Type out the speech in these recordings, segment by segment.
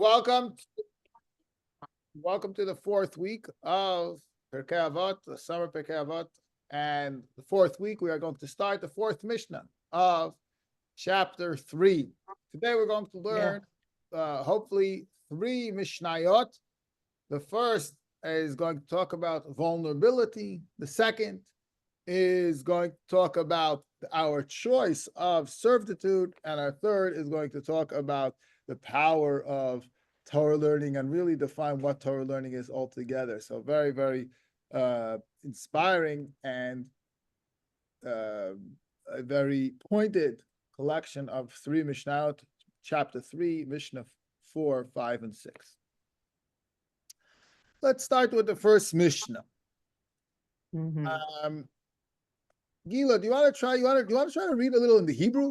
Welcome to the fourth week of Pirkei Avot, the summer Pirkei Avot, and the fourth week we are going to start the fourth Mishnah of chapter 3. Today we're going to learn, hopefully, 3 Mishnayot. The first is going to talk about vulnerability. The second is going to talk about our choice of servitude, and our third is going to talk about the power of Torah learning and really define what Torah learning is altogether. So very, very inspiring and a very pointed collection of 3 Mishnayot, chapter 3, Mishnah 4, 5, and 6. Let's start with the first Mishnah. Mm-hmm. Gila, do you want to try? You want to try to read a little in the Hebrew?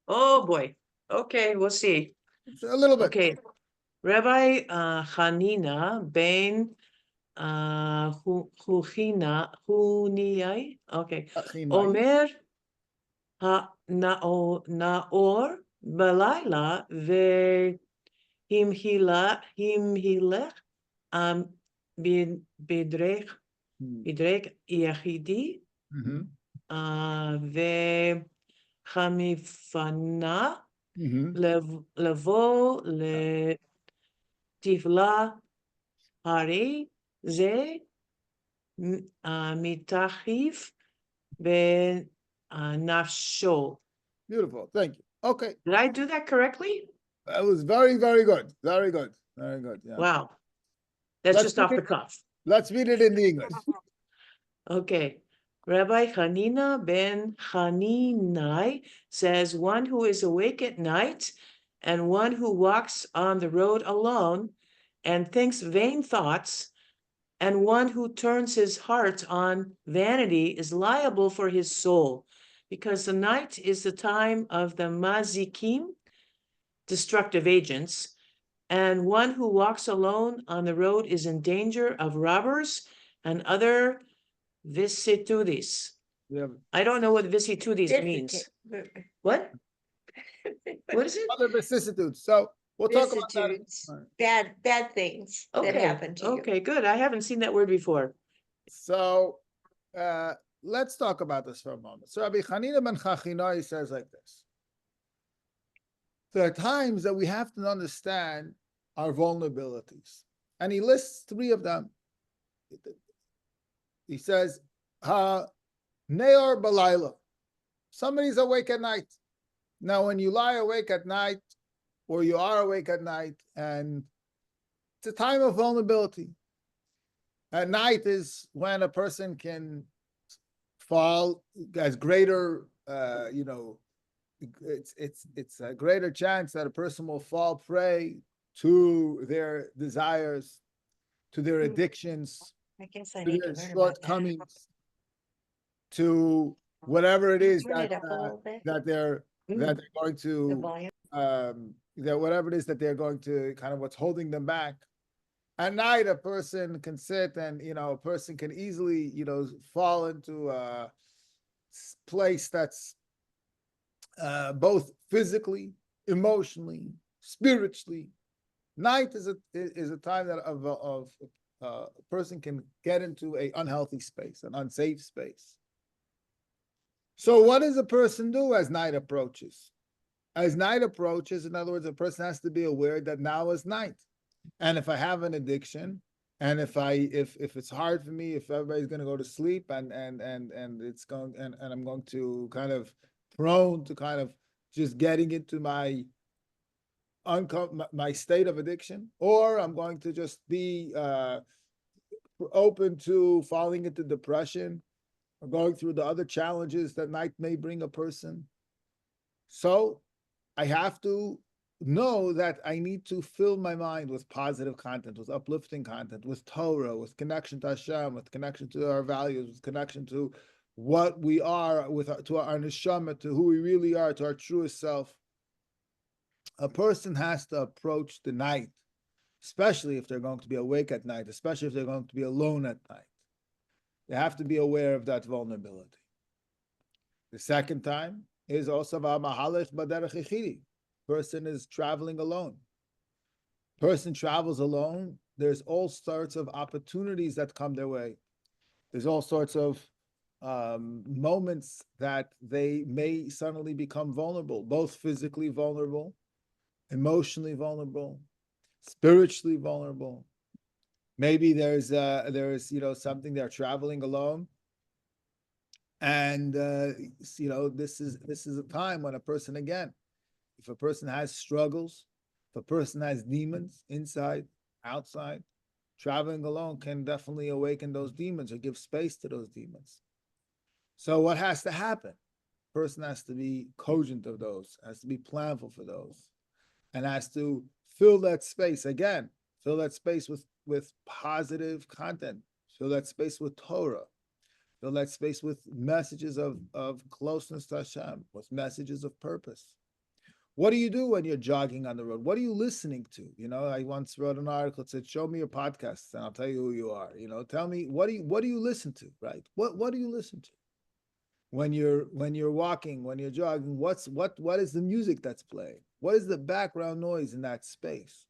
Oh boy. Okay, we'll see. A little bit. Okay. Rabbi Hanina ben Huniyai. Okay. Omer Naor Balayla himhilech bidrech yachidi וחמיפנה לבוא לטבלה, הרי זה מתחיף בנפשו. Beautiful, thank you. Okay. Did I do that correctly? That was very, very good. Very good. Very good. Yeah. Wow. That's just off the cuff. Let's read it in the English. Okay. Rabbi Hanina ben Haninai says, one who is awake at night and one who walks on the road alone and thinks vain thoughts, and one who turns his heart on vanity is liable for his soul, because the night is the time of the mazikim, destructive agents, and one who walks alone on the road is in danger of robbers and other vicissitudes. Yeah. I don't know what vicissitudes means. What? What is it? Other vicissitudes. So we'll talk about that. Bad things that happen to you. Okay, good. I haven't seen that word before. So let's talk about this for a moment. So Rabbi Hanina ben Chachinai says like this. There are times that we have to understand our vulnerabilities. And he lists 3 of them. He says, Neor Balayla. Somebody's awake at night. Now, when you lie awake at night, or you are awake at night, and it's a time of vulnerability. At night is when a person can fall, has greater, it's a greater chance that a person will fall prey to their desires, to their addictions, I guess I to need their to learn about that. shortcomings, to whatever it is Turn it up a little bit. that they're going The to volume. that whatever it is that they're going to kind of what's holding them back. At night, a person can sit and a person can easily fall into a place that's both physically, emotionally, spiritually. Night is a time that a person can get into an unhealthy space, an unsafe space. So what does a person do as night approaches? As night approaches, in other words, a person has to be aware that now is night. And if I have an addiction, and if it's hard for me, if everybody's going to go to sleep and it's going and I'm going to kind of prone to kind of just getting into my state of addiction, or I'm going to just be open to falling into depression or going through the other challenges that night may bring a person. So I have to know that I need to fill my mind with positive content, with uplifting content, with Torah, with connection to Hashem, with connection to our values, with connection to what we are, to our neshama, to who we really are, to our truest self. A person has to approach the night, especially if they're going to be awake at night, especially if they're going to be alone at night. They have to be aware of that vulnerability. The second time is also v'amahalech baderech yechidi. Person is traveling alone. person travels alone, there's all sorts of opportunities that come their way. There's all sorts of moments that they may suddenly become vulnerable, both physically vulnerable, emotionally vulnerable, spiritually vulnerable. Maybe there's something, they're traveling alone, and this is a time when a person, again, if a person has struggles, if a person has demons inside, outside, traveling alone can definitely awaken those demons or give space to those demons. So what has to happen? A person has to be cogent of those, has to be planful for those, and has to fill that space again, fill that space with positive content, fill that space with Torah, fill that space with messages of closeness to Hashem, with messages of purpose. What do you do when you're jogging on the road? What are you listening to? I once wrote an article that said, "Show me your podcasts, and I'll tell you who you are." Tell me what do you listen to, right? What do you listen to when you're walking, when you're jogging? What is the music that's playing? What is the background noise in that space?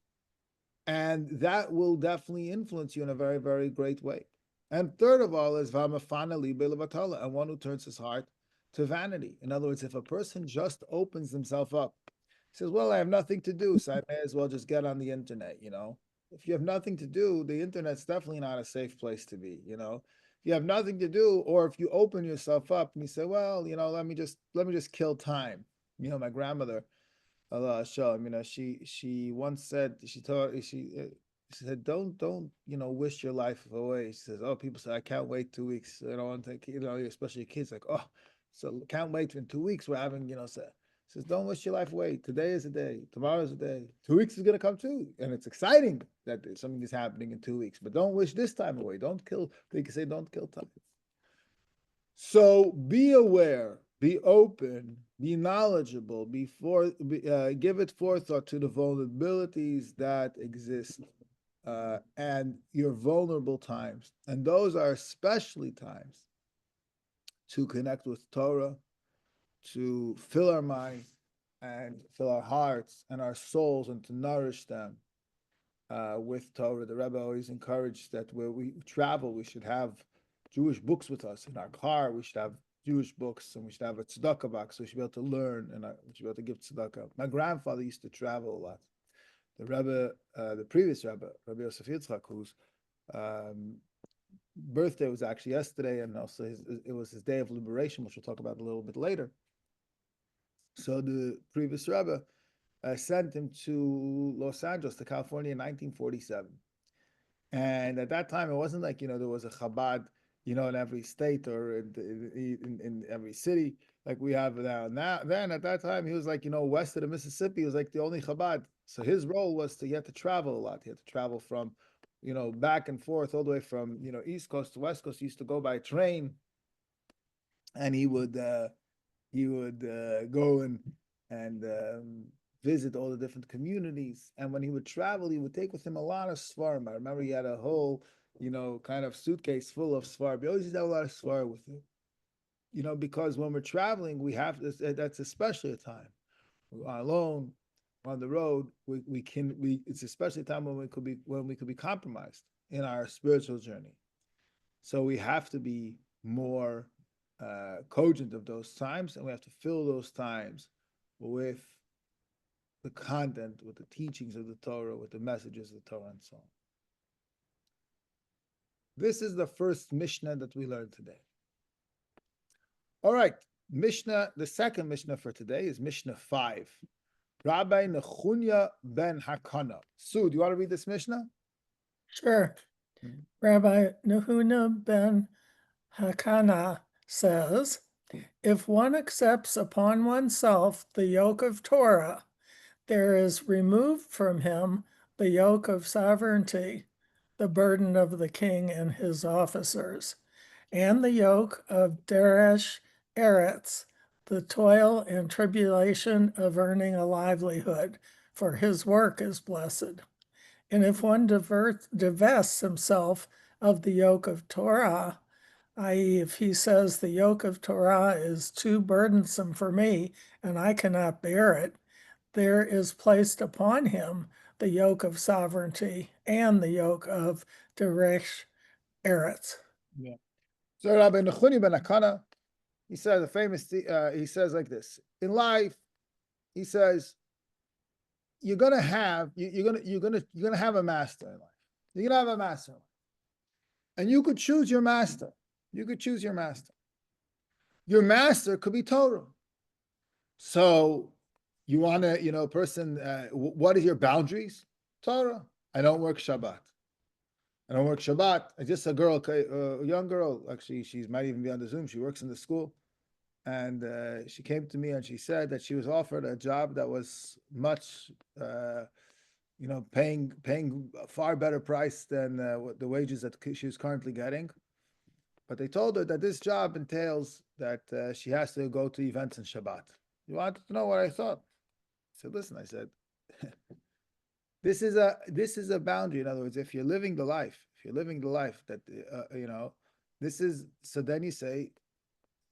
And that will definitely influence you in a very, very great way. And third of all is v'amafana libe levatala, and one who turns his heart to vanity. In other words, if a person just opens himself up, says, "Well, I have nothing to do, so I may as well just get on the internet." If you have nothing to do, the internet's definitely not a safe place to be. If you have nothing to do, or if you open yourself up and you say, "Well, let me just kill time." My grandmother, Allah show, she once said, she said, don't wish your life away. She says, "Oh, people say I can't wait 2 weeks. I don't want to take, especially kids, like, oh, so can't wait in 2 weeks. We're having, says, don't wish your life away. Today is a day. Tomorrow is a day. 2 weeks is going to come too. And it's exciting that something is happening in 2 weeks, but don't wish this time away. Don't kill, they can say, don't kill time." So be aware, be open, be knowledgeable, give it forethought to the vulnerabilities that exist and your vulnerable times. And those are especially times to connect with Torah, to fill our minds and fill our hearts and our souls, and to nourish them with Torah. The Rebbe always encouraged that where we travel, we should have Jewish books with us. In our car, we should have Jewish books, and we should have a tzedakah box, so we should be able to learn, and we should be able to give tzedakah. My grandfather used to travel a lot. The Rebbe, the previous Rebbe, Rabbi Yosef Yitzchak, whose birthday was actually yesterday, and also it was his day of liberation, which we'll talk about a little bit later. So the previous Rebbe sent him to Los Angeles, to California, in 1947. And at that time, it wasn't like, there was a Chabad, in every state or in every city like we have now. Then at that time, he was like, west of the Mississippi, he was like the only Chabad. So his role was he had to travel a lot. He had to travel from, back and forth all the way from, East Coast to West Coast. He used to go by train, and he would go and visit all the different communities. And when he would travel, he would take with him a lot of svarim. I remember he had a whole, kind of suitcase full of svarim. He always used to have a lot of svarim with him. Because when we're traveling, we have this, that's especially a time. We're alone, on the road, it's especially a time when we could be compromised in our spiritual journey. So we have to be more cogent of those times, and we have to fill those times with the content, with the teachings of the Torah, with the messages of the Torah, and so on. This is the first Mishnah that we learned today. All right, Mishnah, the second Mishnah for today is Mishnah 5. Rabbi Nechunya ben Hakana. Sue, do you want to read this Mishnah? Sure. Rabbi Nechunya ben Hakana says, if one accepts upon oneself the yoke of Torah, there is removed from him the yoke of sovereignty, the burden of the king and his officers, and the yoke of Deresh Eretz, the toil and tribulation of earning a livelihood, for his work is blessed. And if one divests himself of the yoke of Torah, i.e., if he says the yoke of Torah is too burdensome for me and I cannot bear it, there is placed upon him the yoke of sovereignty and the yoke of Deresh Eretz. Yeah. So Rabbi Nechuni ben Akana, he says he says like this: in life, he says, you're gonna have a master in life. You're gonna have a master, and you could choose your master. You could choose your master. Your master could be Torah. So you want to, person, what is your boundaries? Torah. I don't work Shabbat. I don't work Shabbat. I just a girl, a young girl, actually, she might even be on the Zoom. She works in the school. And she came to me and she said that she was offered a job that was much, paying a far better price than the wages that she was currently getting. But they told her that this job entails that she has to go to events in Shabbat. You wanted to know what I thought? I said, listen, I said, this is a boundary. In other words, if you're living the life that, this is, so then you say,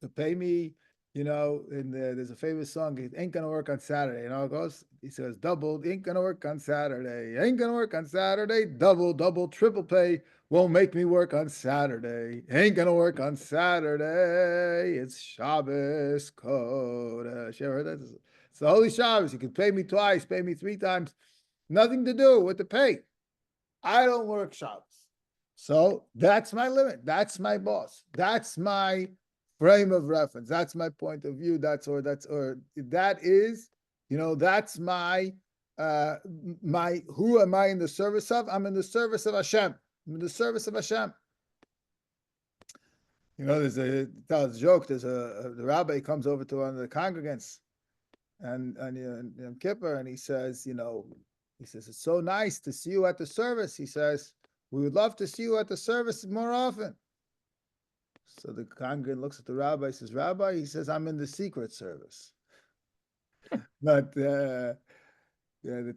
to pay me, and there's a famous song, it ain't gonna work on Saturday. You know how it goes? He says, double, ain't gonna work on Saturday. Ain't gonna work on Saturday. Double, triple pay won't make me work on Saturday. Ain't gonna work on Saturday. It's Shabbos Kodesh. You ever heard that? It's the Holy Shabbos. You can pay me twice, pay me 3 times. Nothing to do with the pay. I don't work Shabbos. So that's my limit. That's my boss. That's my frame of reference. That's my point of view. That's my, who am I in the service of? I'm in the service of Hashem. I'm in the service of Hashem. There's a joke. The rabbi comes over to one of the congregants and Yom Kippur, and he says, it's so nice to see you at the service. He says, we would love to see you at the service more often. So the congregant looks at the rabbi, says, Rabbi, he says, I'm in the secret service. But they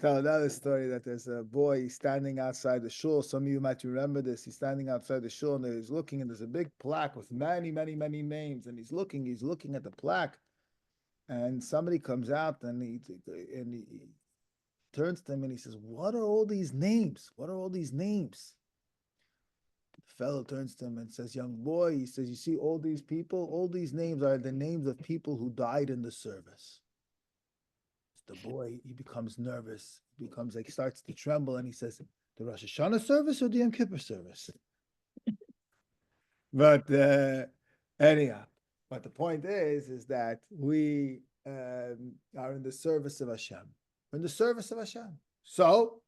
tell another story that there's a boy standing outside the shul. Some of you might remember this. He's standing outside the shul and he's looking, and there's a big plaque with many, many, many names. And he's looking at the plaque. And somebody comes out and he turns to him and he says, what are all these names? What are all these names? The fellow turns to him and says, young boy, he says, you see all these people? All these names are the names of people who died in the service. The boy, he becomes nervous. He starts to tremble, and he says, the Rosh Hashanah service or the Yom Kippur service? But anyhow, but the point is that we are in the service of Hashem. We're in the service of Hashem. So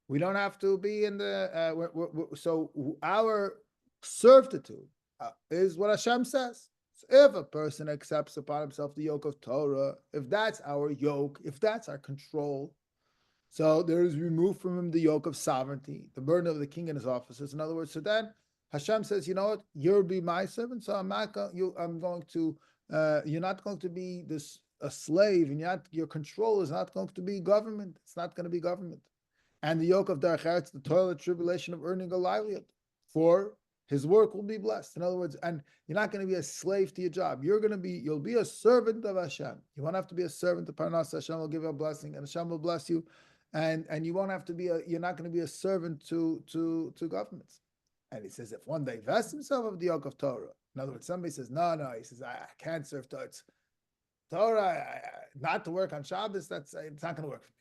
we don't have to be in the, so our servitude is what Hashem says. So if a person accepts upon himself the yoke of Torah, if that's our yoke, if that's our control, so there is removed from him the yoke of sovereignty, the burden of the king and his officers. In other words, so then Hashem says, you know what, you'll be my servant, so you're not going to be a slave, and your control is not going to be government. It's not going to be government. And the yoke of Derech Eretz, the toil, the tribulation of earning a livelihood, for his work will be blessed. In other words, and you're not going to be a slave to your job. You'll be a servant of Hashem. You won't have to be a servant of Parnas. Hashem will give you a blessing, and Hashem will bless you. And you won't have to you're not going to be a servant to governments. And he says, if one divests himself of the yoke of Torah, in other words, somebody says, no, he says, I can't serve Torah, not to work on Shabbos, it's not going to work for me,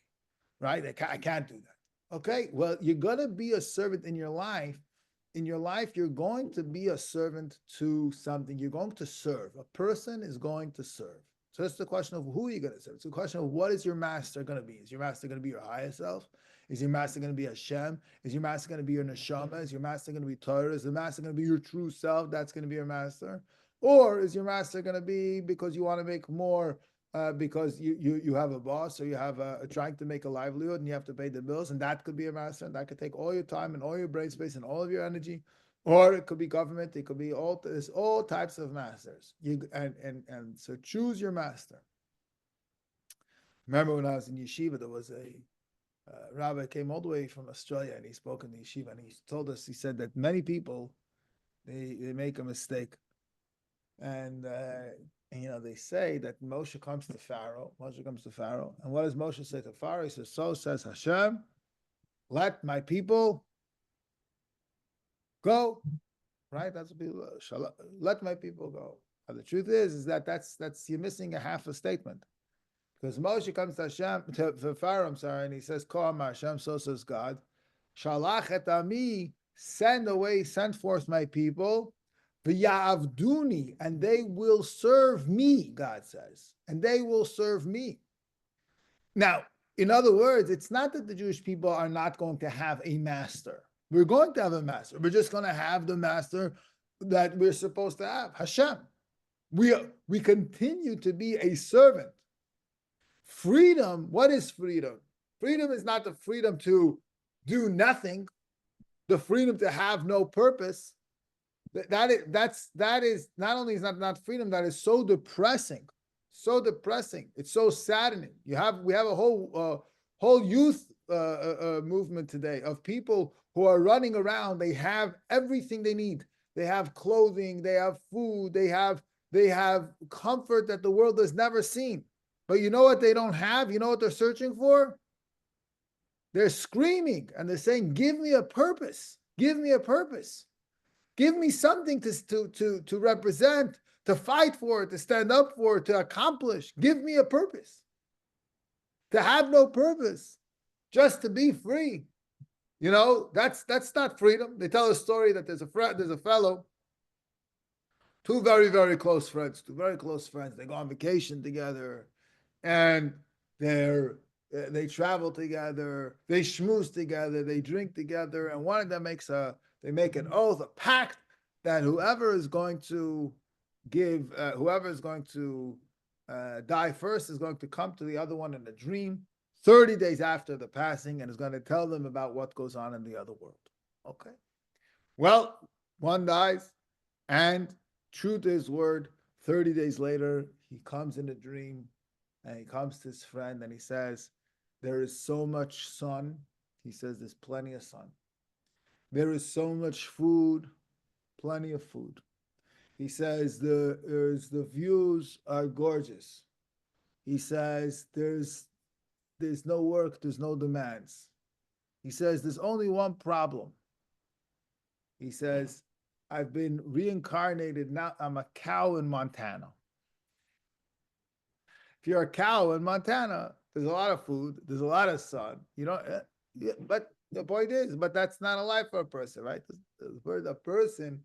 right? I can't do that. Okay, well, you're going to be a servant in your life. In your life, you're going to be a servant to something. You're going to serve. A person is going to serve. So it's the question of who you're going to serve. It's the question of what is your master going to be? Is your master going to be your higher self? Is your master going to be Hashem? Is your master going to be your neshama? Is your master going to be Torah? Is the master going to be your true self? That's going to be your master. Or is your master going to be because you want to make more, because you have a boss, or you have trying to make a livelihood and you have to pay the bills, and that could be a master, and that could take all your time and all your brain space and all of your energy. Or it could be government. It could be there's all types of masters. So choose your master. Remember when I was in yeshiva, there was a rabbi came all the way from Australia, and he spoke in the yeshiva, and he told us, he said that many people, they make a mistake. And they say that Moshe comes to Pharaoh. And what does Moshe say to Pharaoh? He says, so says Hashem, let my people go. Right? That's what people let my people go. But the truth is that that's you're missing a half a statement. Because Moshe comes to Hashem, to Pharaoh, and he says, Ko Amar Hashem, so says God, Shalach et ami, send forth my people, v'ya'avduni, and they will serve me, God says. And they will serve me. Now, in other words, it's not that the Jewish people are not going to have a master. We're going to have a master. We're just going to have the master that we're supposed to have, Hashem. We continue to be a servant. Freedom, what is freedom? Freedom is not the freedom to do nothing, the freedom to have no purpose. That is not only is not freedom, that is so depressing. So depressing. It's so saddening. We have a whole youth movement today of people who are running around. They have everything they need. They have clothing, they have food, they have comfort that the world has never seen. But you know what they don't have? You know what they're searching for? They're screaming and they're saying, give me a purpose. Give me a purpose. Give me something to represent, to fight for, to stand up for, to accomplish. Give me a purpose. To have no purpose, just to be free. You know, that's not freedom. They tell a story that there's a fellow, two very, very close friends. They go on vacation together, and they travel together, they schmooze together, they drink together, and one of them they make an oath, a pact, that whoever is going to die first is going to come to the other one in a dream 30 days after the passing and is going to tell them about what goes on in the other world. Okay. Well, one dies, and true to his word, 30 days later, he comes in a dream, and he comes to his friend, and he says, there is so much sun. He says, there's plenty of sun. There is so much food, plenty of food. He says, the views are gorgeous. He says, there's no work, there's no demands. He says, there's only one problem. He says, I've been reincarnated, now I'm a cow in Montana. If you're a cow in Montana, there's a lot of food, there's a lot of sun, but the point is, but that's not a life for a person, right? The person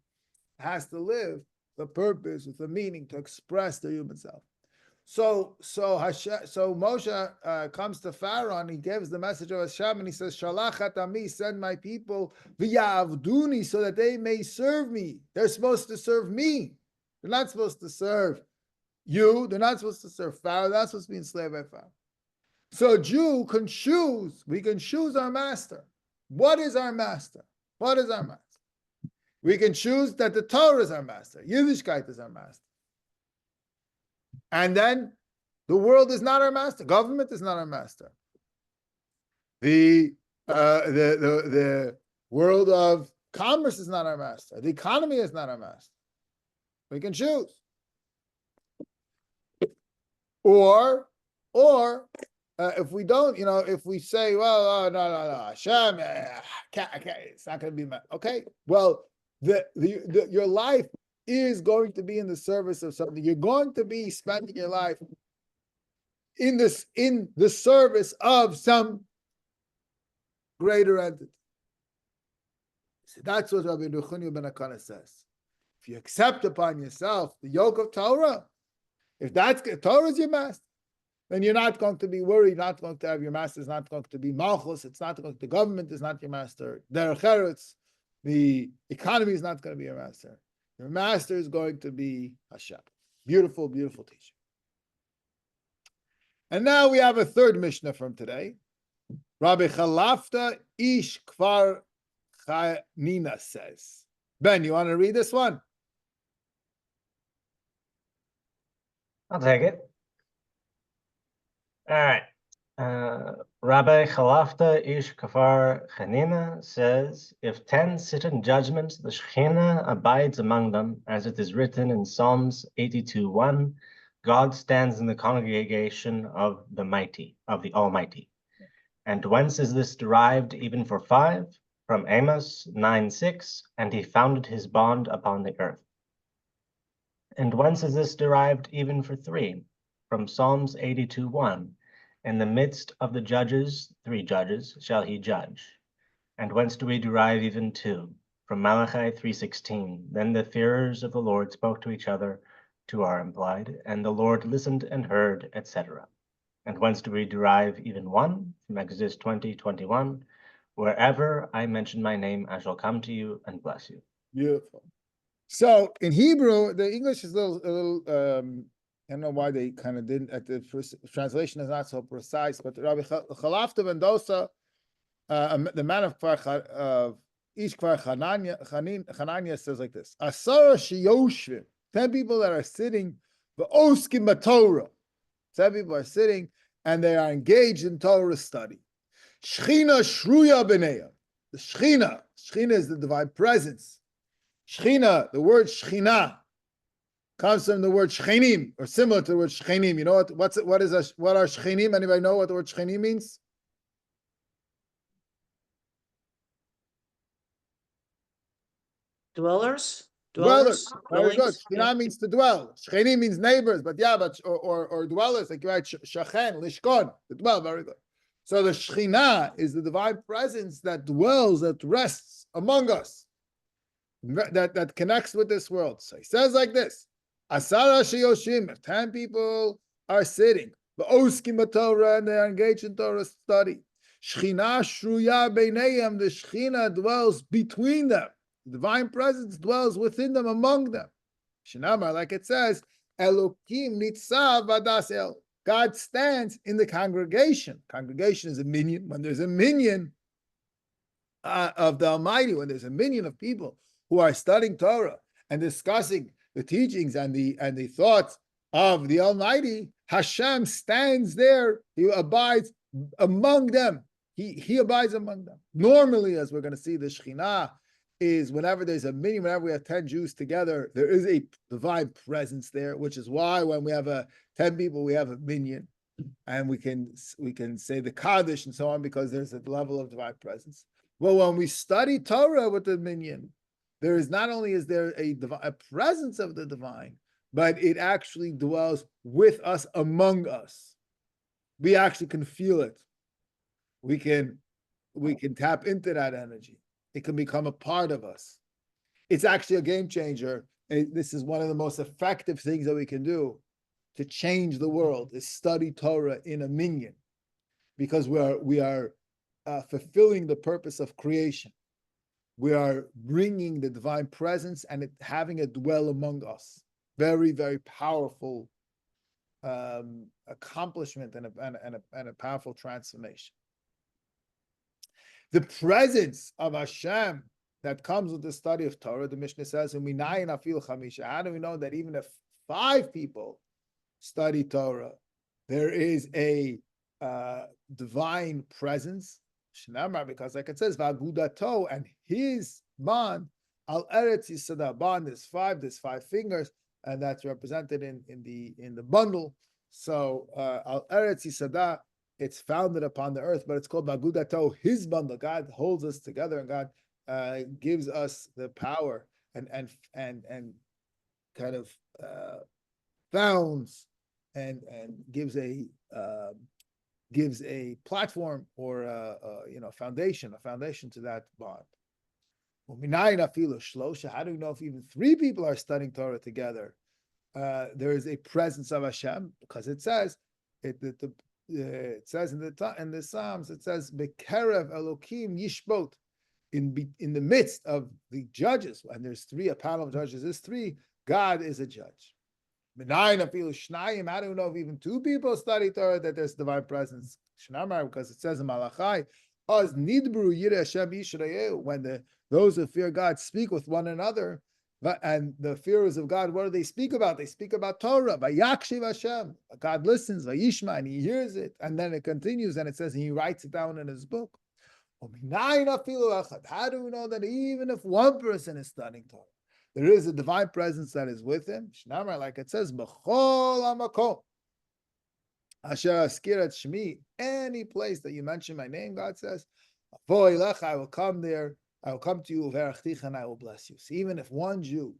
has to live the purpose with a meaning to express the human self. So Moshe comes to Pharaoh and he gives the message of Hashem and he says, Shalach ami, send my people, v'ya'avduni, so that they may serve me. They're supposed to serve me. They're not supposed to serve you. They're not supposed to serve Pharaoh. They're not supposed to be enslaved by Pharaoh. So a Jew can choose. We can choose our master. What is our master? What is our master? We can choose that the Torah is our master. Yiddishkeit is our master. And then the world is not our master. Government is not our master. The world of commerce is not our master. The economy is not our master. We can choose. Or if we don't, if we say, well, no, Hashem, it's not going to be okay. Well, your life is going to be in the service of something. You're going to be spending your life in the service of some greater entity. So that's what Rabbi Nechuniah ben Akana says. If you accept upon yourself the yoke of Torah, if Torah is your master, then you're not going to be worried, not going to have your master, is not going to be Malchus, the government is not your master, Derech Eretz, the economy is not going to be your master. Your master is going to be Hashem. Beautiful, beautiful teaching. And now we have a third Mishnah from today. Rabbi Chalafta Ish Kfar Chanina says. Ben, you want to read this one? I'll take it. All right. Rabbi Chalafta Ish Kfar Chanina says, if 10 sit in judgment, the Shekhinah abides among them, as it is written in Psalms 82:1, God stands in the congregation of the mighty, of the Almighty. And whence is this derived even for 5? From Amos 9:6, and he founded his bond upon the earth. And whence is this derived even for 3? From Psalms 82:1, in the midst of the judges, 3 judges, shall he judge. And whence do we derive even 2? From Malachi 3:16, then the fearers of the Lord spoke to each other, 2 are implied, and the Lord listened and heard, etc. And whence do we derive even 1? From Exodus 20:21, wherever I mention my name, I shall come to you and bless you. Beautiful. So in Hebrew, the English is a little I don't know why they kind of didn't, at the first translation is not so precise, but Rabbi Chalafta ben Dosa, the man of Ish Kfar Chananya says like this: Asara sheyoshvim, 10 people that are sitting, v'oskim b'Torah. 10 people are sitting and they are engaged in Torah study. Shechina shruya b'neya. The Shechina is the divine presence. Shechina, the word Shechina comes from the word Shechenim, or similar to the word Shechenim. You know what are Shechenim? Anybody know what the word Shechenim means? Dwellers? Dwellers. Very good. Dwellings? Shechina Yeah. means to dwell. Shechenim means neighbors, but or dwellers, like you write Shachen, Lishkon, to dwell. Very good. So the Shechina is the divine presence that dwells, that rests among us, that connects with this world. So he says like this: Asara sheyoshim, 10 people are sitting, v'oskim b'Torah, and they are engaged in Torah study. Shechina shruya beinayim, the Shechina dwells between them. The divine presence dwells within them, among them. Shinamar, like it says, Elokim nitzav vadas el. God stands in the congregation. Congregation is a minyan. When there's a minyan of the Almighty, when there's a minyan of people who are studying Torah and discussing the teachings and the thoughts of the Almighty, Hashem stands there. He abides among them. He abides among them. Normally, as we're going to see, the Shekhinah is whenever there's a minyan, whenever we have 10 Jews together, there is a divine presence there, which is why when we have 10 people, we have a minyan, and we can say the Kaddish and so on, because there's a level of divine presence. Well, when we study Torah with the minyan, there is not only is there a presence of the divine, but it actually dwells with us, among us. We actually can feel it. We can tap into that energy. It can become a part of us. It's actually a game changer. This is one of the most effective things that we can do to change the world, is study Torah in a minyan, because we are fulfilling the purpose of creation. We are bringing the divine presence and having it dwell among us. Very, very powerful accomplishment and a powerful transformation. The presence of Hashem that comes with the study of Torah, the Mishnah says, how do we know that even if 5 people study Torah, there is a divine presence? Because like it says, Vagudato, and his bond, Al Eretz Yisada, bond is 5, there's 5 fingers, and that's represented in the bundle. So Al Eretz Yisada, it's founded upon the earth, but it's called Magudato, his bundle. God holds us together, and God gives us the power and kind of founds and gives a platform or a foundation to that bond. How do we know if even 3 people are studying Torah together? There is a presence of Hashem, because it says it says in the Psalms, it says Bekerev Elokim Yishbot, in the midst of the judges, and there's 3, a panel of judges, there's 3, God is a judge. How do we know if even 2 people study Torah that there's divine presence? Because it says in Malachi, when those who fear God speak with one another, and the fearers of God, what do they speak about? They speak about Torah. Vayakshiv Hashem. God listens, Vayishma, and he hears it. And then it continues, and it says, and he writes it down in his book. How do we know that even if 1 person is studying Torah, there is a divine presence that is with him? Like it says, B'chol hamakom. Asher askirat shmi, any place that you mention my name, God says, I will come there, I will come to you, and I will bless you. So even if one Jew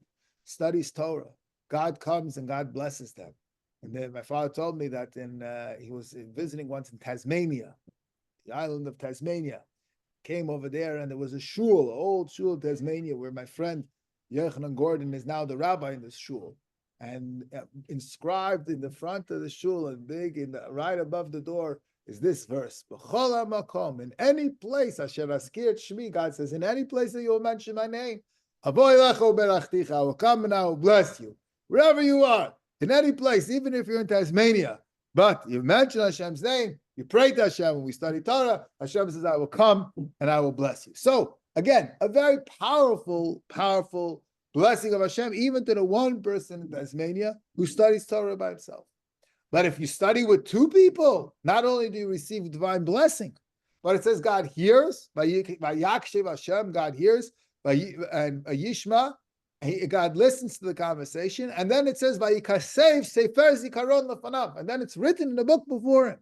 studies Torah, God comes and God blesses them. And then my father told me that he was visiting once in Tasmania, the island of Tasmania. Came over there and there was a shul, an old shul in Tasmania, where my friend Yochanan Gordon is now the rabbi in this shul. And inscribed in the front of the shul and big right above the door is this verse: B'chol hamakom, in any place, asher askir shmi, God says, in any place that you will mention my name, avoy lecho berachticha, I will come and I will bless you. Wherever you are, in any place, even if you're in Tasmania, but you mention Hashem's name, you pray to Hashem, when we study Torah, Hashem says, I will come and I will bless you. So, again, a very powerful, powerful blessing of Hashem, even to the one person in Tasmania who studies Torah by himself. But if you study with two people, not only do you receive divine blessing, but it says God hears, by Yakshiv Hashem, God hears, and Yishma, God listens to the conversation, and then it says, Vayikasev Sefer Zikaron Lefanav, and then it's written in the book before him.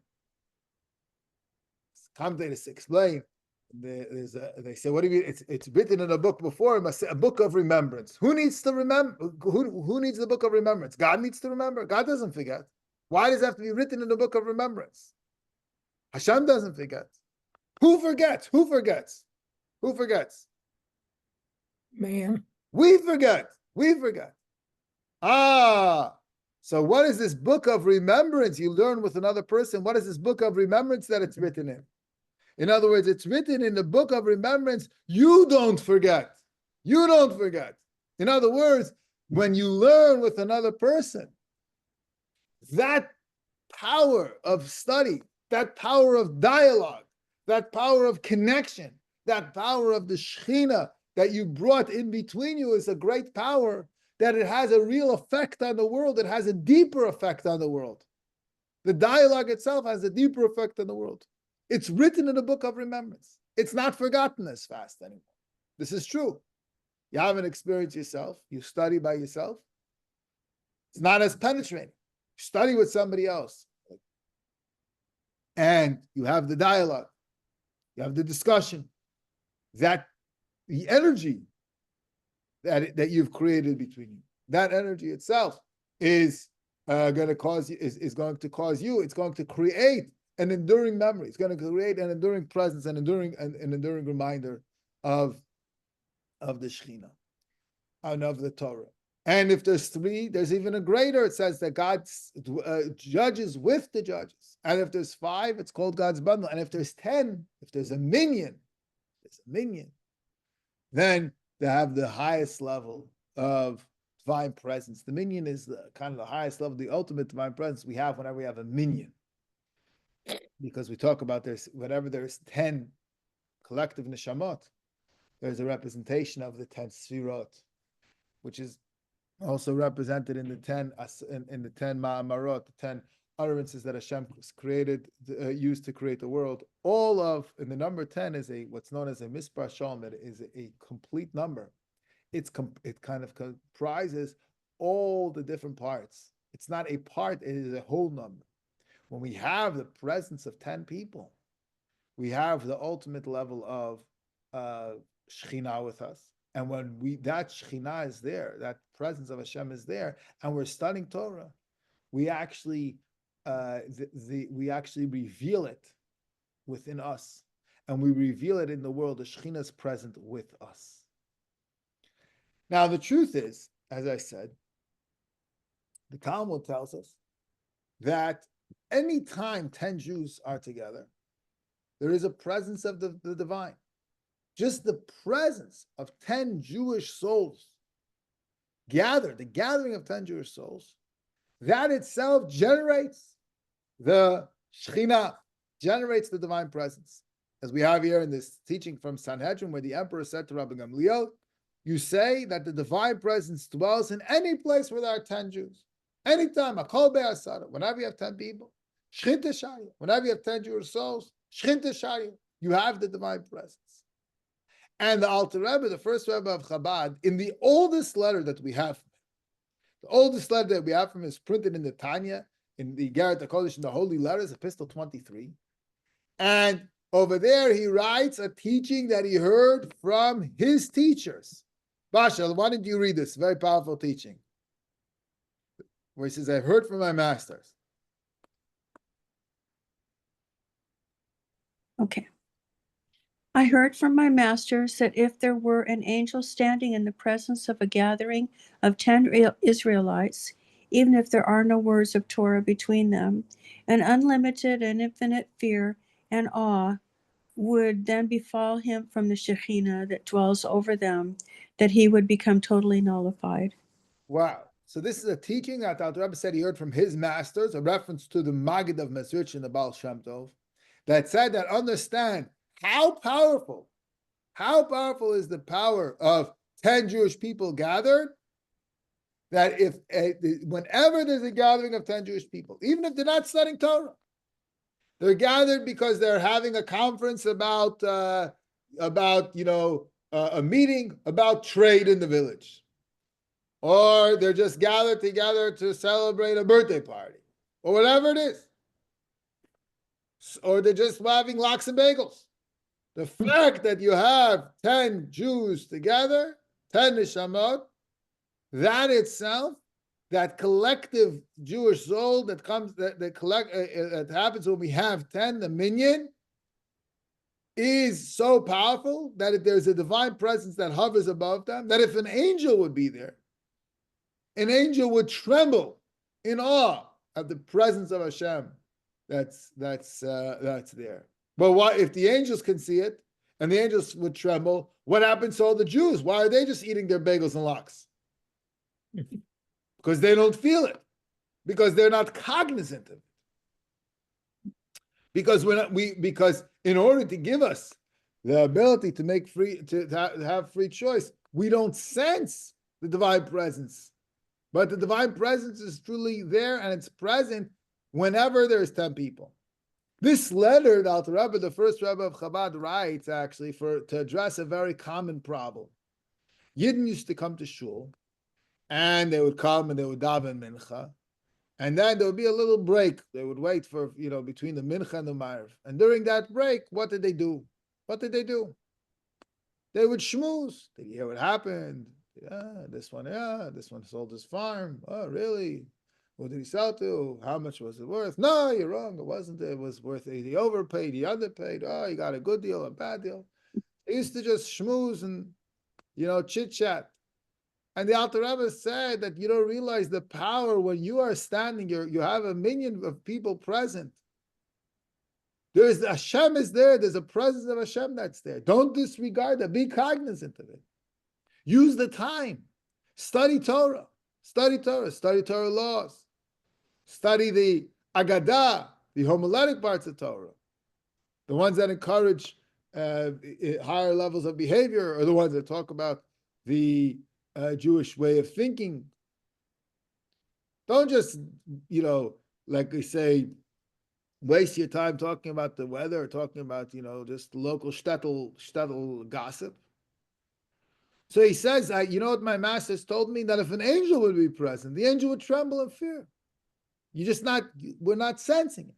Commentators explain. They say, what do you mean? It's written in a book before him, a book of remembrance. Who needs to remember? Who needs the book of remembrance? God needs to remember. God doesn't forget. Why does it have to be written in the book of remembrance? Hashem doesn't forget. Who forgets? Who forgets? Who forgets? Man. We forget. We forget. So what is this book of remembrance? You learn with another person. What is this book of remembrance that it's written in? In other words, it's written in the book of remembrance. You don't forget. You don't forget. In other words, when you learn with another person, that power of study, that power of dialogue, that power of connection, that power of the Shekhinah that you brought in between you is a great power, that it has a real effect on the world. It has a deeper effect on the world. The dialogue itself has a deeper effect on the world. It's written in the book of remembrance. It's not forgotten as fast anymore. This is true. You have an experience yourself. You study by yourself. It's not as penetrating. You study with somebody else. And you have the dialogue. You have the discussion. That the energy that you've created between you, that energy itself is going to cause you, is going to cause you, it's going to create an enduring memory. It's going to create an enduring presence, an enduring reminder of the Shekhinah and of the Torah. And if there's three, there's even a greater. It says that God judges with the judges. And if there's five, it's called God's bundle. And if there's 10, if there's a minion, then they have the highest level of divine presence. The minion is kind of the highest level, the ultimate divine presence we have whenever we have a minion. Because we talk about whenever there's 10 collective neshamot, there's a representation of the 10 sfirot, which is also represented in the 10 ma'amarot, the 10 utterances that Hashem created, used to create the world. And the number 10 is what's known as a mispar shalom. It is a complete number. It kind of comprises all the different parts. It's not a part, it is a whole number. When we have the presence of 10 people, we have the ultimate level of Shekhinah with us. And when that Shekhinah is there, that presence of Hashem is there, and we're studying Torah, we actually reveal it within us, and we reveal it in the world. The Shekhinah is present with us. Now, the truth is, as I said, the Talmud tells us that any time 10 Jews are together, there is a presence of the divine. Just the presence of 10 Jewish souls gathered, the gathering of 10 Jewish souls, that itself generates the Shekhinah, generates the divine presence. As we have here in this teaching from Sanhedrin, where the emperor said to Rabbi Gamliel, you say that the divine presence dwells in any place where there are 10 Jews. Anytime, Akol Be'asara, whenever you have 10 people, Shechinte Shaya, whenever you have 10 Jewish souls, Shechinte Shaya, you have the divine presence. And the Alter Rebbe, the first Rebbe of Chabad, in the oldest letter that we have, the oldest letter that we have from him is printed in the Tanya, in the Garrett Kodesh, in the Holy Letters, Epistle 23. And over there, he writes a teaching that he heard from his teachers. Basha, why don't you read this very powerful teaching? Where he says, I've heard from my masters. Okay. I heard from my masters that if there were an angel standing in the presence of a gathering of 10 Israelites, even if there are no words of Torah between them, an unlimited and infinite fear and awe would then befall him from the Shekhinah that dwells over them, that he would become totally nullified. Wow. So this is a teaching that the Rebbe said he heard from his masters, a reference to the Maggid of Mesrich in the Baal Shem Tov, that said that understand how powerful is the power of 10 Jewish people gathered, that if whenever there's a gathering of 10 Jewish people, even if they're not studying Torah, they're gathered because they're having a conference about a meeting about trade in the village, or they're just gathered together to celebrate a birthday party, or whatever it is, or they're just having lox and bagels. The fact that you have 10 Jews together, 10 neshamot, that itself, that collective Jewish soul that comes, that happens when we have 10, the minyan, is so powerful that if there's a divine presence that hovers above them, that if an angel would be there, an angel would tremble in awe at the presence of Hashem that's there. But what if the angels can see it and the angels would tremble? What happens to all the Jews? Why are they just eating their bagels and lox? Because they don't feel it, because they're not cognizant of it. Because because in order to give us the ability to make to have free choice, we don't sense the divine presence. But the divine presence is truly there, and it's present whenever there's 10 people. This letter, the Alter Rebbe, the first Rebbe of Chabad, writes actually to address a very common problem. Yidden used to come to shul, and they would come and they would daven mincha, and then there would be a little break. They would wait for, between the mincha and the ma'ariv. And during that break, what did they do? They would shmooze. Did you hear what happened? This one sold his farm. Oh, really? What did he sell to? How much was it worth? No, you're wrong. It wasn't. It was worth it. He overpaid. He underpaid. Oh, you got a good deal, a bad deal. They used to just schmooze and, chit chat. And the Alter Rebbe said that you don't realize the power when you are standing. You have a minyan of people present. There's Hashem is there. There's a presence of Hashem that's there. Don't disregard that. Be cognizant of it. Use the time. Study Torah. Study Torah laws. Study the Agadah, the homiletic parts of Torah. The ones that encourage higher levels of behavior, or the ones that talk about the Jewish way of thinking. Don't just, like we say, waste your time talking about the weather, or talking about, just local shtetl gossip. So he says, you know what my masters told me? That if an angel would be present, the angel would tremble in fear. We're not sensing it.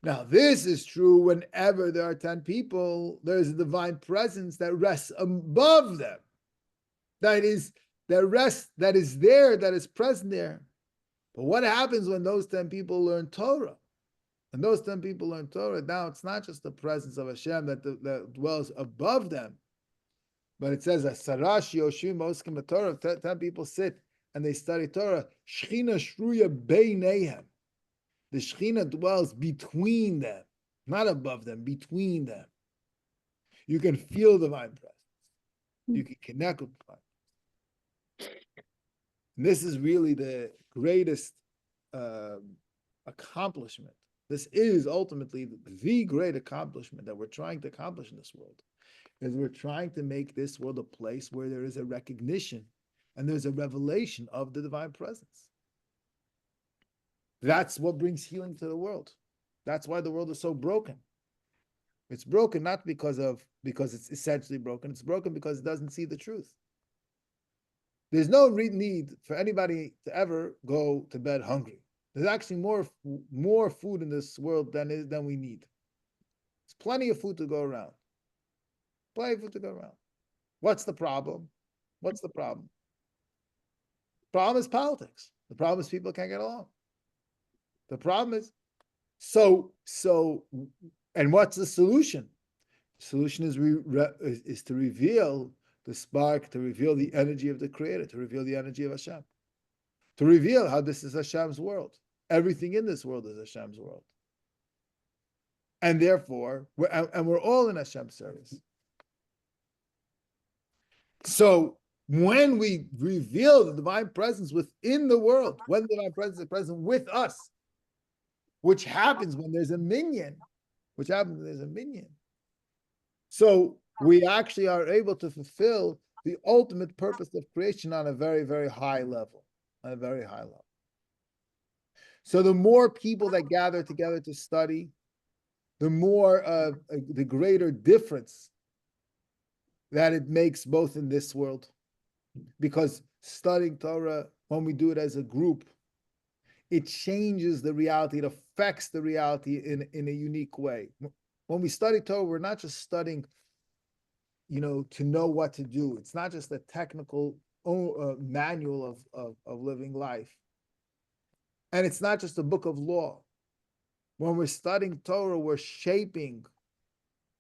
Now, this is true whenever there are 10 people, there's a divine presence that rests above them. That is there, that is present there. But what happens when those 10 people learn Torah? And those 10 people learn Torah, now it's not just the presence of Hashem that dwells above them, but it says, Sarash Yoshim Oskim Torah, 10 people sit and they study Torah. Shechina Shruya Beinehem. The Shechina dwells between them, not above them, between them. You can feel the divine presence. You can connect with the divine presence. And this is really the greatest accomplishment. This is ultimately the great accomplishment that we're trying to accomplish in this world. Is we're trying to make this world a place where there is a recognition and there's a revelation of the divine presence. That's what brings healing to the world. That's why the world is so broken. It's broken not because it's essentially broken. It's broken because it doesn't see the truth. There's no need for anybody to ever go to bed hungry. There's actually more food in this world than we need. There's plenty of food to go around. Plenty of food to go around. What's the problem? What's the problem? The problem is politics. The problem is people can't get along. The problem is and what's the solution? The solution is to reveal the spark, to reveal the energy of the Creator, to reveal the energy of Hashem, to reveal how this is Hashem's world. Everything in this world is Hashem's world. And therefore, we're all in Hashem's service. So when we reveal the divine presence within the world, when the divine presence is present with us, which happens when there's a minyan, so we actually are able to fulfill the ultimate purpose of creation on a very, very high level, So the more people that gather together to study, the more, the greater difference that it makes both in this world. Because studying Torah, when we do it as a group, it changes the reality, it affects the reality in a unique way. When we study Torah, we're not just studying, to know what to do. It's not just a technical manual of living life. And it's not just a book of law. When we're studying Torah, we're shaping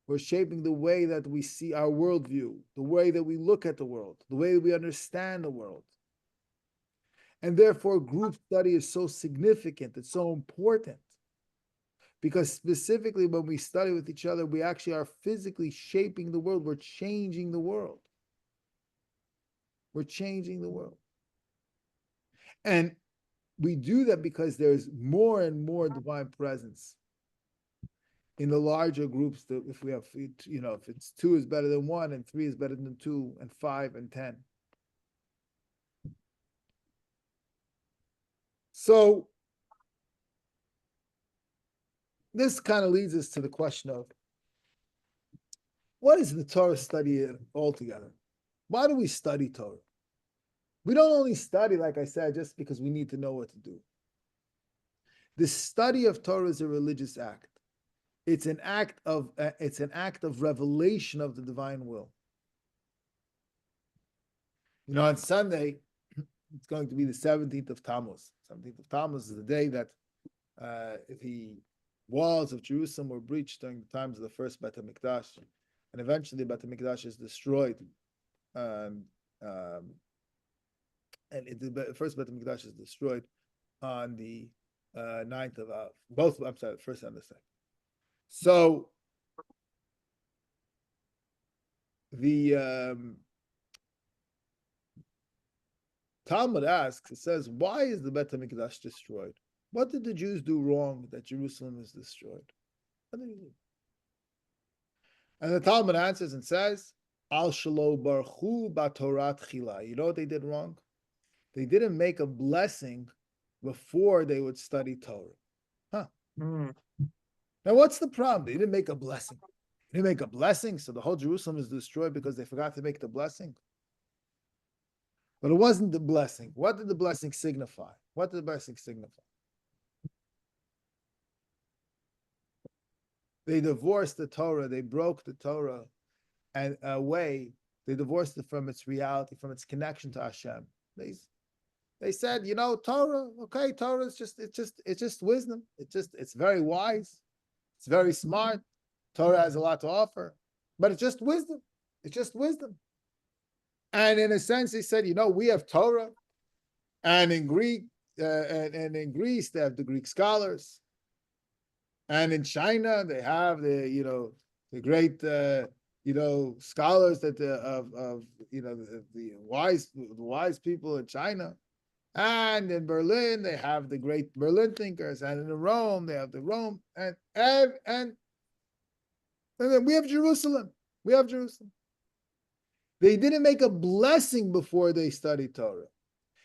the way that we see our worldview, the way that we look at the world, the way that we understand the world. And therefore, group study is so significant, it's so important. Because specifically when we study with each other, we actually are physically shaping the world. We're changing the world. And we do that because there's more and more divine presence in the larger groups. That if we have, if it's 2 is better than 1, and 3 is better than 2, and 5 and 10. So this kind of leads us to the question of, what is the Torah study altogether? Why do we study Torah? We don't only study, like I said, just because we need to know what to do. The study of Torah is a religious act. It's an act of revelation of the divine will. On Sunday, it's going to be the 17th of Tammuz. 17th of Tammuz is the day that the walls of Jerusalem were breached during the times of the first Beit HaMikdash, and eventually Beit HaMikdash is destroyed. The first Beit HaMikdash is destroyed on the 9th of first and the second. So the Talmud asks, it says, why is the Beit HaMikdash destroyed? What did the Jews do wrong that Jerusalem is destroyed? What did they do? And the Talmud answers and says, Al shelo barchu batorat chila. You know what they did wrong? They didn't make a blessing before they would study Torah. Now, what's the problem? They didn't make a blessing. They didn't make a blessing, so the whole Jerusalem is destroyed because they forgot to make the blessing. But it wasn't the blessing. What did the blessing signify? They divorced the Torah. They broke the Torah and away. They divorced it from its reality, from its connection to Hashem. They said, Torah. Okay, Torah is just wisdom. It's very wise. It's very smart. Torah has a lot to offer, but it's just wisdom. And in a sense, they said, we have Torah, and in Greek, and in Greece, they have the Greek scholars. And in China, they have the great scholars that the wise people in China. And in Berlin, they have the great Berlin thinkers, and in Rome, they have the Rome, and then we have Jerusalem. They didn't make a blessing before they studied Torah.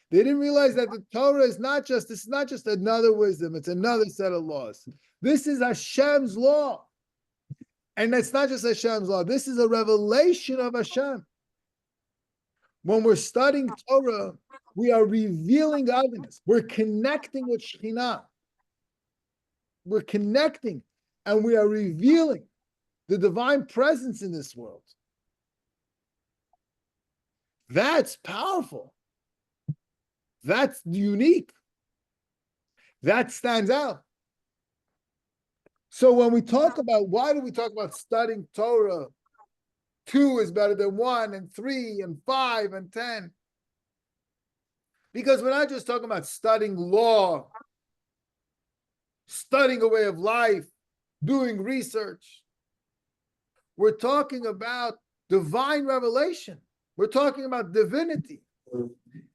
They didn't realize that the Torah is not just another wisdom, it's another set of laws. This is Hashem's law. And it's not just Hashem's law, this is a revelation of Hashem. When we're studying Torah, we are revealing godliness. We're connecting with Shekhinah. We're connecting and we are revealing the divine presence in this world. That's powerful. That's unique. That stands out. So when we talk about, why do we talk about studying Torah? 2 is better than 1, and 3, and 5, and 10. Because we're not just talking about studying law, studying a way of life, doing research. We're talking about divine revelation. We're talking about divinity.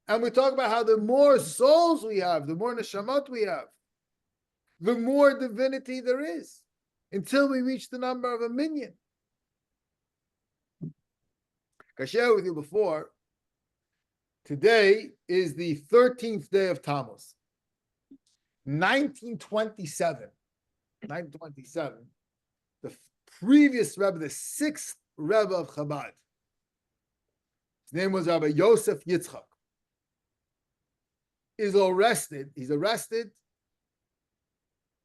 And we talk about how the more souls we have, the more neshamot we have, the more divinity there is, until we reach the number of 1 million. I shared with you before, today is the 13th day of Tammuz. 1927, the previous Rebbe, the 6th Rebbe of Chabad, his name was Rabbi Yosef Yitzchak, is arrested. He's arrested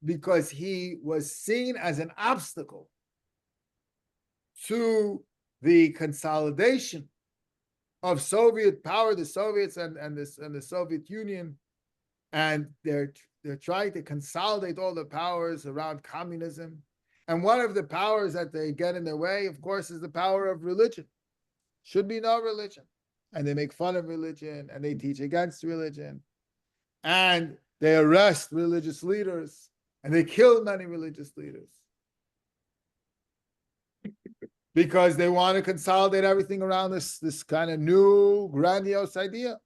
because he was seen as an obstacle to the consolidation of Soviet power, the Soviets and the Soviet Union, and they're trying to consolidate all the powers around communism. And one of the powers that they get in their way, of course, is the power of religion. Should be no religion. And they make fun of religion, and they teach against religion. And they arrest religious leaders, and they kill many religious leaders. Because they want to consolidate everything around this kind of new, grandiose idea.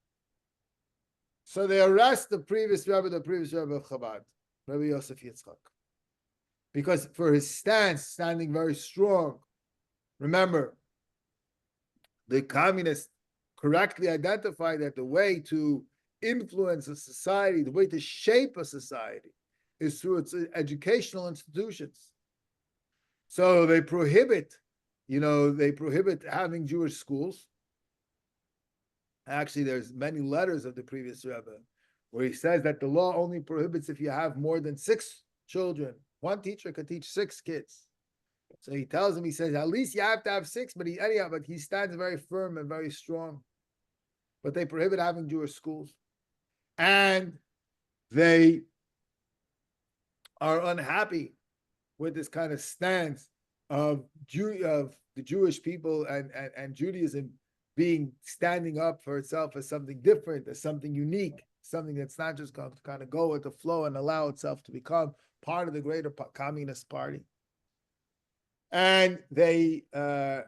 So they arrest the previous Rebbe of Chabad, Rabbi Yosef Yitzchak. Because for his stance, standing very strong. Remember, the communists correctly identified that the way to influence a society, the way to shape a society, is through its educational institutions. So they prohibit having Jewish schools. Actually, there's many letters of the previous Rebbe where he says that the law only prohibits if you have more than 6 children. One teacher could teach 6 kids. So he tells him, he says, at least you have to have 6, but he stands very firm and very strong. But they prohibit having Jewish schools. And they are unhappy with this kind of stance of the Jewish people and Judaism standing up for itself as something different, as something unique, something that's not just going to kind of go with the flow and allow itself to become part of the greater communist party. And they bring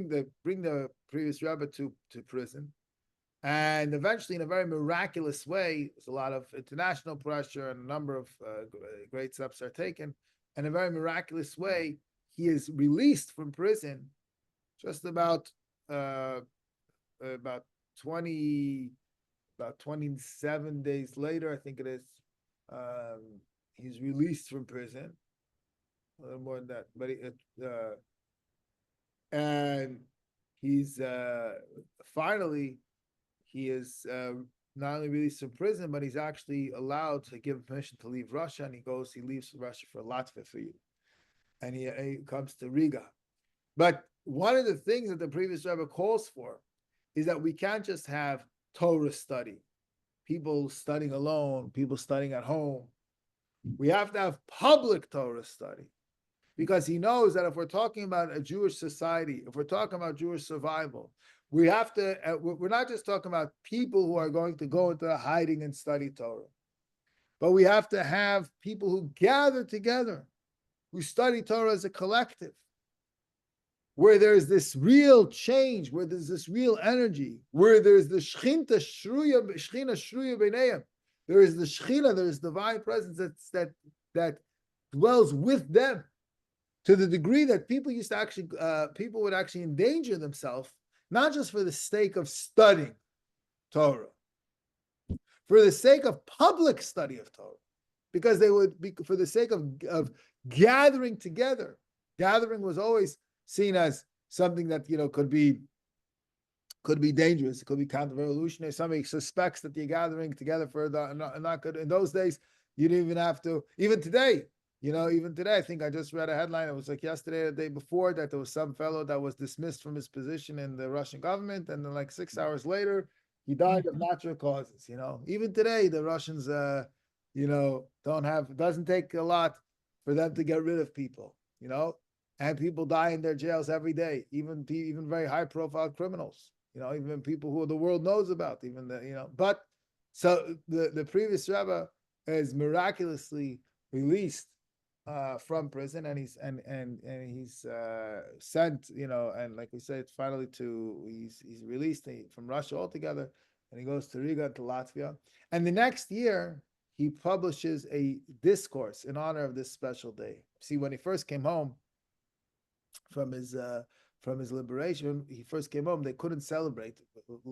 the previous Rebbe to prison, and eventually, in a very miraculous way, there's a lot of international pressure and a number of great steps are taken. And in a very miraculous way, he is released from prison just about 27 days later, I think it is. He's released from prison. A little more than that, but and he's finally he is not only released from prison, but he's actually allowed to give permission to leave Russia, and he leaves Russia for Latvia for you, and he comes to Riga. But one of the things that the previous Rebbe calls for is that we can't just have Torah study, people studying alone, people studying at home. We have to have public Torah study, because he knows that if we're talking about a Jewish society, if we're talking about Jewish survival, we have to, we're not just talking about people who are going to go into hiding and study Torah, but we have to have people who gather together, who study Torah as a collective, where there's this real change, where there's this real energy, where there's the Shechina Shruya B'neihem. There is the Shechina, there is divine presence that dwells with them, to the degree that people would actually endanger themselves, not just for the sake of studying Torah, for the sake of public study of Torah, because they would be for the sake of gathering together. Gathering was always seen as something that could be could be dangerous. It could be counter-revolutionary. Somebody suspects that you're gathering together for not good. In those days, you didn't even have to. Even today, even today, I think I just read a headline. It was like yesterday, or the day before, that there was some fellow that was dismissed from his position in the Russian government, and then like 6 hours later, he died of natural causes. Even today, the Russians, doesn't take a lot for them to get rid of people. And people die in their jails every day, even very high-profile criminals. Even people who the world knows about. But so the previous Rebbe is miraculously released from prison, and he's sent, and like we said, finally he's released from Russia altogether, and he goes to Riga, to Latvia, and the next year he publishes a discourse in honor of this special day. See, when he first came home from his liberation, he first came home, they couldn't celebrate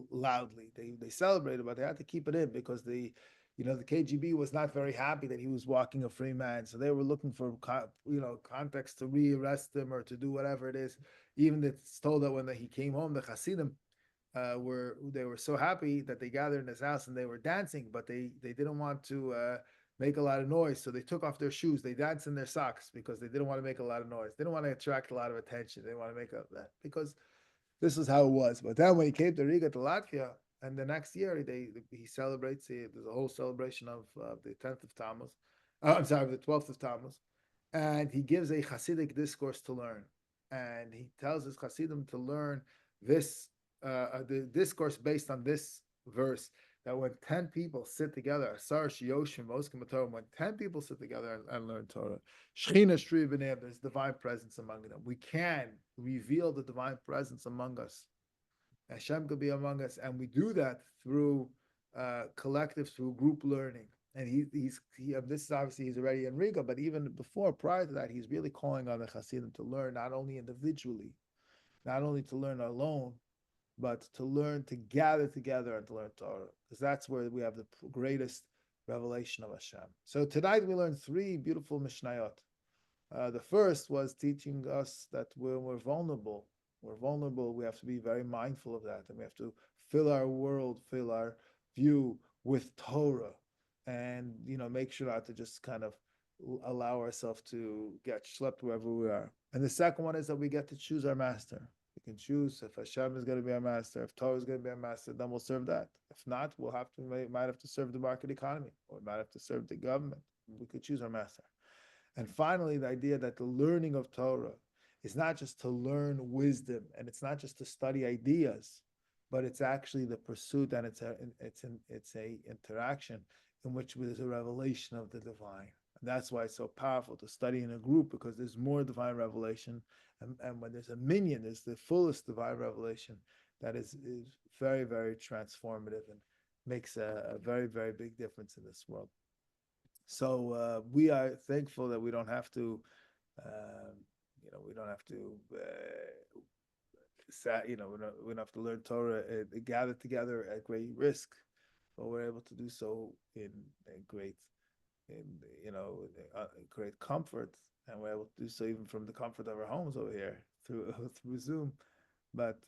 loudly. They celebrated, but they had to keep it in because the KGB was not very happy that he was walking a free man. So they were looking for context to rearrest him or to do whatever it is. Even it's told that when he came home, the Hasidim were so happy that they gathered in his house and they were dancing, but they didn't want to make a lot of noise, so they took off their shoes. They danced in their socks because they didn't want to make a lot of noise. They didn't want to attract a lot of attention. They didn't want to make that because this is how it was. But then when he came to Riga, to Latvia, and the next year he celebrates. There's a whole celebration of the 10th of Tammuz. The 12th of Tammuz, and he gives a Hasidic discourse to learn, and he tells his Hasidim to learn this the discourse based on this verse, that when 10 people sit together, when 10 people sit together and learn Torah, there's divine presence among them. We can reveal the divine presence among us. Hashem could be among us, and we do that through collective, through group learning. And this is obviously, he's already in Riga, but even before, prior to that, he's really calling on the Hasidim to learn, not only individually, not only to learn alone, but to learn, to gather together and to learn Torah, because that's where we have the greatest revelation of Hashem. So tonight we learned 3 beautiful Mishnayot. The first was teaching us that when we're vulnerable, we have to be very mindful of that, and we have to fill our world, fill our view with Torah, and make sure not to just kind of allow ourselves to get schlepped wherever we are. And the second one is that we get to choose our master. We can choose if Hashem is going to be our master, if Torah is going to be our master, then we'll serve that. If not, we might have to serve the market economy, or we might have to serve the government. We could choose our master. And finally, the idea that the learning of Torah is not just to learn wisdom, and it's not just to study ideas, but it's actually the pursuit, and it's a interaction in which there's a revelation of the divine. And that's why it's so powerful to study in a group, because there's more divine revelation. And when there's a minyan, there's the fullest divine revelation that is very, very transformative and makes a very, very big difference in this world. So we are thankful that we don't have to, we don't have to learn Torah, gather together at great risk, but we're able to do so in great comfort. And we're able to do so even from the comfort of our homes over here through Zoom. But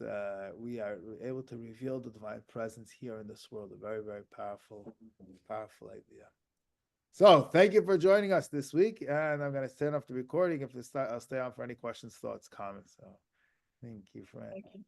we are able to reveal the divine presence here in this world, a very, very powerful idea. So thank you for joining us this week. And I'm going to turn off the recording. I'll stay on for any questions, thoughts, comments. So thank you, friend. Thank you.